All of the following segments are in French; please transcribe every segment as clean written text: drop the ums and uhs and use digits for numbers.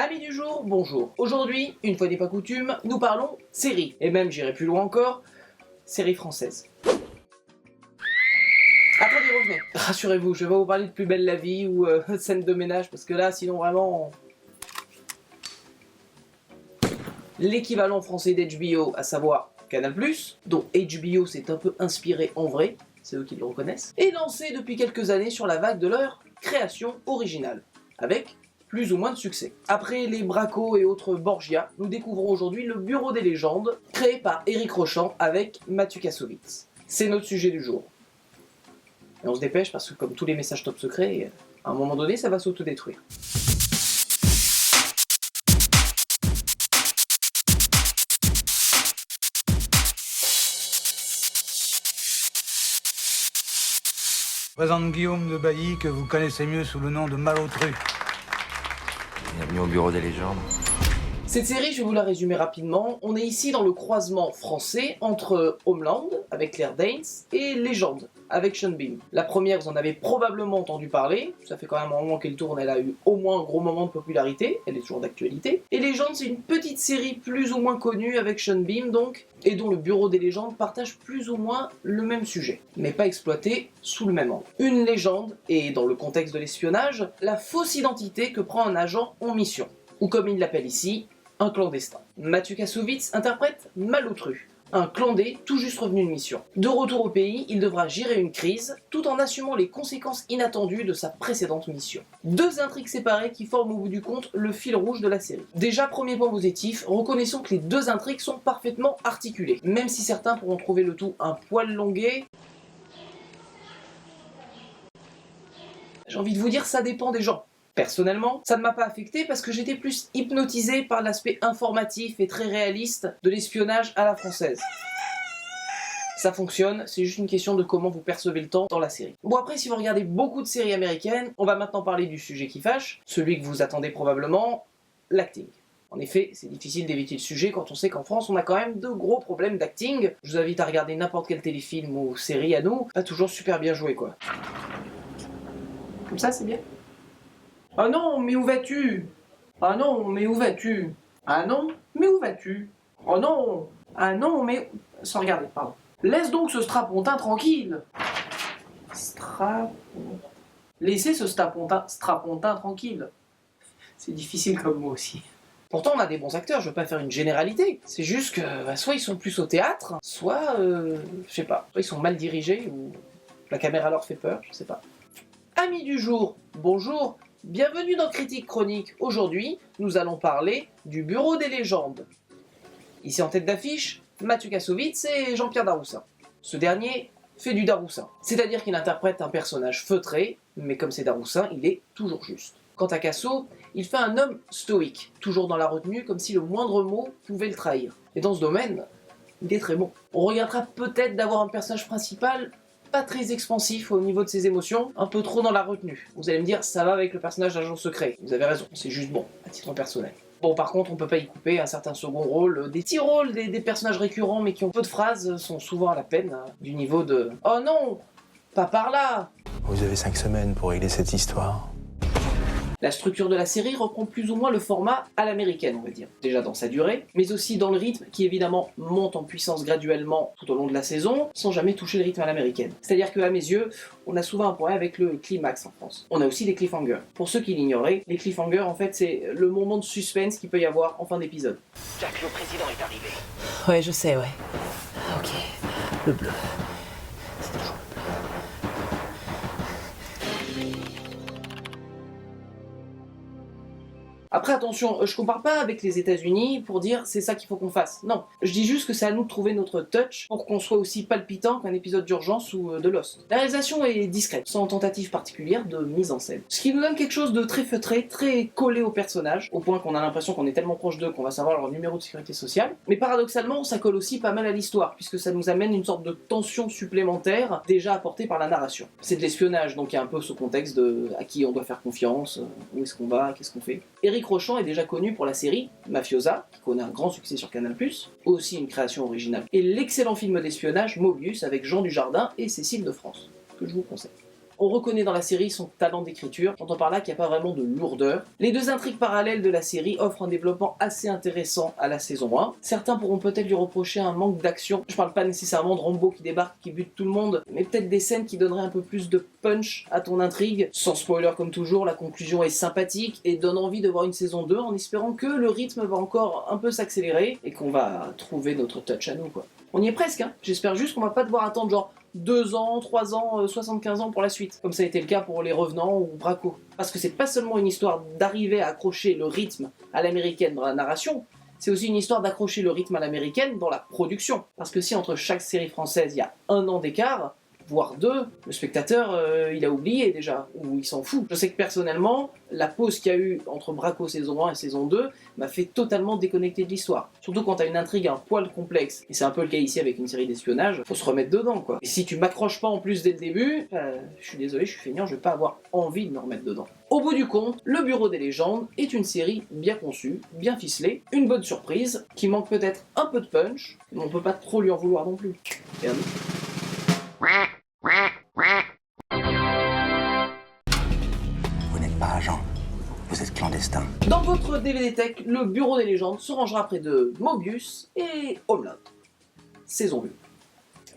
Amis du jour, bonjour. Aujourd'hui, une fois n'est pas coutume, nous parlons séries. Et même, j'irai plus loin encore, séries françaises. Attendez, revenez. Rassurez-vous, je vais pas vous parler de Plus belle la vie ou scène de ménage, parce que là, sinon vraiment... L'équivalent français d'HBO, à savoir Canal+, dont HBO s'est un peu inspiré en vrai, c'est eux qui le reconnaissent, est lancé depuis quelques années sur la vague de leur création originale, avec plus ou moins de succès. Après les Bracco et autres Borgia, nous découvrons aujourd'hui le Bureau des légendes, créé par Éric Rochant avec Mathieu Kassovitz. C'est notre sujet du jour. Et on se dépêche parce que comme tous les messages top secrets, à un moment donné, ça va s'autodétruire. Présente Guillaume de Bailly, que vous connaissez mieux sous le nom de Malotru. Bienvenue au Bureau des légendes. Cette série, je vais vous la résumer rapidement. On est ici dans le croisement français entre Homeland, avec Claire Danes, et Légende, avec Sean Bean. La première, vous en avez probablement entendu parler, ça fait quand même un moment qu'elle tourne, elle a eu au moins un gros moment de popularité, elle est toujours d'actualité. Et Légende, c'est une petite série plus ou moins connue avec Sean Bean, donc, et dont le Bureau des légendes partage plus ou moins le même sujet, mais pas exploité sous le même angle. Une légende, et dans le contexte de l'espionnage, la fausse identité que prend un agent en mission, ou comme il l'appelle ici, un clandestin. Mathieu Kassovitz interprète Malotru, un clandé tout juste revenu de mission. De retour au pays, il devra gérer une crise, tout en assumant les conséquences inattendues de sa précédente mission. Deux intrigues séparées qui forment au bout du compte le fil rouge de la série. Déjà, premier point positif, reconnaissons que les deux intrigues sont parfaitement articulées, même si certains pourront trouver le tout un poil longué. J'ai envie de vous dire, ça dépend des gens. Personnellement, ça ne m'a pas affecté parce que j'étais plus hypnotisé par l'aspect informatif et très réaliste de l'espionnage à la française. Ça fonctionne, c'est juste une question de comment vous percevez le temps dans la série. Bon après, si vous regardez beaucoup de séries américaines, on va maintenant parler du sujet qui fâche, celui que vous attendez probablement, l'acting. En effet, c'est difficile d'éviter le sujet quand on sait qu'en France, on a quand même de gros problèmes d'acting. Je vous invite à regarder n'importe quel téléfilm ou série à nous, pas toujours super bien joué quoi. Comme ça, c'est bien. Ah non, mais où vas-tu? Ah non, mais où vas-tu? Ah non, mais où vas-tu? Oh non! Ah non, mais... Sans regarder, pardon. Laisse donc ce strapontin tranquille! Laissez ce strapontin tranquille. C'est difficile comme mot aussi. Pourtant, on a des bons acteurs, je veux pas faire une généralité. C'est juste que, soit ils sont plus au théâtre, soit, je sais pas, soit ils sont mal dirigés, ou la caméra leur fait peur, je sais pas. Amis du jour, bonjour! Bienvenue dans Critique Chronique. Aujourd'hui, nous allons parler du Bureau des légendes. Ici en tête d'affiche, Mathieu Kassovitz et Jean-Pierre Daroussin. Ce dernier fait du Daroussin, c'est-à-dire qu'il interprète un personnage feutré, mais comme c'est Daroussin, il est toujours juste. Quant à Kasso, il fait un homme stoïque, toujours dans la retenue, comme si le moindre mot pouvait le trahir. Et dans ce domaine, il est très bon. On regrettera peut-être d'avoir un personnage principal pas très expansif au niveau de ses émotions, un peu trop dans la retenue. Vous allez me dire, ça va avec le personnage d'agent secret. Vous avez raison, c'est juste bon, à titre personnel. Bon, par contre, on peut pas y couper un certain second rôle. Des petits rôles, des personnages récurrents, mais qui ont peu de phrases, sont souvent à la peine, du niveau de « Oh non, pas par là !» Vous avez 5 semaines pour régler cette histoire. La structure de la série reprend plus ou moins le format à l'américaine, on va dire. Déjà dans sa durée, mais aussi dans le rythme qui évidemment monte en puissance graduellement tout au long de la saison, sans jamais toucher le rythme à l'américaine. C'est-à-dire qu'à mes yeux, on a souvent un problème avec le climax en France. On a aussi des cliffhangers. Pour ceux qui l'ignoraient, les cliffhangers en fait c'est le moment de suspense qu'il peut y avoir en fin d'épisode. Jack, le président est arrivé. Ouais, je sais, ouais. Ok, le bleu. Après attention, je compare pas avec les États-Unis pour dire c'est ça qu'il faut qu'on fasse. Non, je dis juste que c'est à nous de trouver notre touch pour qu'on soit aussi palpitant qu'un épisode d'urgence ou de Lost. La réalisation est discrète, sans tentative particulière de mise en scène. Ce qui nous donne quelque chose de très feutré, très collé au personnage, au point qu'on a l'impression qu'on est tellement proche d'eux qu'on va savoir leur numéro de sécurité sociale. Mais paradoxalement, ça colle aussi pas mal à l'histoire, puisque ça nous amène une sorte de tension supplémentaire déjà apportée par la narration. C'est de l'espionnage, donc il y a un peu ce contexte de à qui on doit faire confiance, où est-ce qu'on va, qu'est-ce qu'on fait. Éric Rochant est déjà connu pour la série Mafiosa, qui connaît un grand succès sur Canal+, aussi une création originale, et l'excellent film d'espionnage Mobius avec Jean Dujardin et Cécile de France, que je vous conseille. On reconnaît dans la série son talent d'écriture, j'entends par là qu'il n'y a pas vraiment de lourdeur. Les deux intrigues parallèles de la série offrent un développement assez intéressant à la saison 1. Certains pourront peut-être lui reprocher un manque d'action. Je parle pas nécessairement de Rambo qui débarque, qui bute tout le monde, mais peut-être des scènes qui donneraient un peu plus de punch à ton intrigue. Sans spoiler comme toujours, la conclusion est sympathique et donne envie de voir une saison 2 en espérant que le rythme va encore un peu s'accélérer et qu'on va trouver notre touch à nous, quoi. On y est presque, hein. J'espère juste qu'on va pas devoir attendre genre 2 ans, 3 ans, 75 ans pour la suite, comme ça a été le cas pour Les Revenants ou Braco. Parce que c'est pas seulement une histoire d'arriver à accrocher le rythme à l'américaine dans la narration, c'est aussi une histoire d'accrocher le rythme à l'américaine dans la production. Parce que si entre chaque série française il y a 1 an d'écart, voire 2, le spectateur il a oublié déjà, ou il s'en fout. Je sais que personnellement, la pause qu'il y a eu entre Braco saison 1 et saison 2 m'a fait totalement déconnecter de l'histoire. Surtout quand t'as une intrigue un poil complexe, et c'est un peu le cas ici avec une série d'espionnage, faut se remettre dedans quoi. Et si tu m'accroches pas en plus dès le début, je suis désolé, je suis feignant, je vais pas avoir envie de me remettre dedans. Au bout du compte, Le Bureau des légendes est une série bien conçue, bien ficelée, une bonne surprise, qui manque peut-être un peu de punch, mais on peut pas trop lui en vouloir non plus. Et à nous. Vous n'êtes pas agent, vous êtes clandestin. Dans votre DVD Tech, Le Bureau des légendes se rangera près de Mobius et Homeland. Saison 2.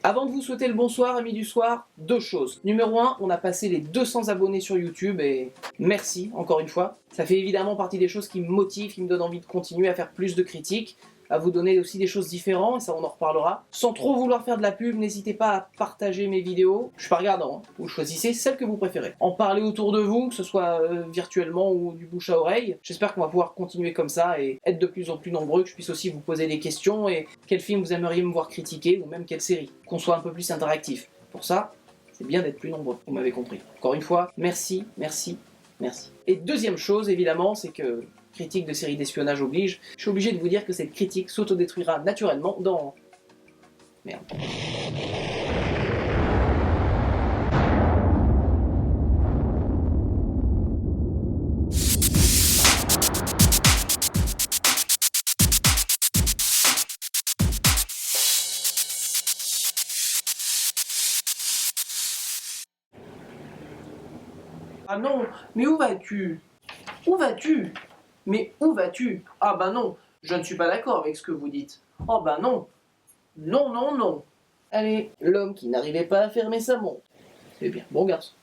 Avant de vous souhaiter le bonsoir, amis du soir, 2 choses. Numéro 1, on a passé les 200 abonnés sur YouTube et merci, encore une fois. Ça fait évidemment partie des choses qui me motivent, qui me donnent envie de continuer à faire plus de critiques, à vous donner aussi des choses différentes, et ça on en reparlera. Sans trop vouloir faire de la pub, n'hésitez pas à partager mes vidéos. Je suis pas regardant, hein. Vous choisissez celle que vous préférez. En parler autour de vous, que ce soit virtuellement ou du bouche à oreille. J'espère qu'on va pouvoir continuer comme ça et être de plus en plus nombreux, que je puisse aussi vous poser des questions et quel film vous aimeriez me voir critiquer ou même quelle série. Qu'on soit un peu plus interactif. Pour ça, c'est bien d'être plus nombreux, vous m'avez compris. Encore une fois, merci, merci, merci. Et deuxième chose, évidemment, c'est que critique de série d'espionnage oblige, je suis obligé de vous dire que cette critique s'autodétruira naturellement dans... Merde. Ah non, mais où vas-tu? Où vas-tu? Mais où vas-tu? Ah bah non, je ne suis pas d'accord avec ce que vous dites. Oh bah non. Non, non, non. Allez, l'homme qui n'arrivait pas à fermer sa montre. Eh bien, bon garçon.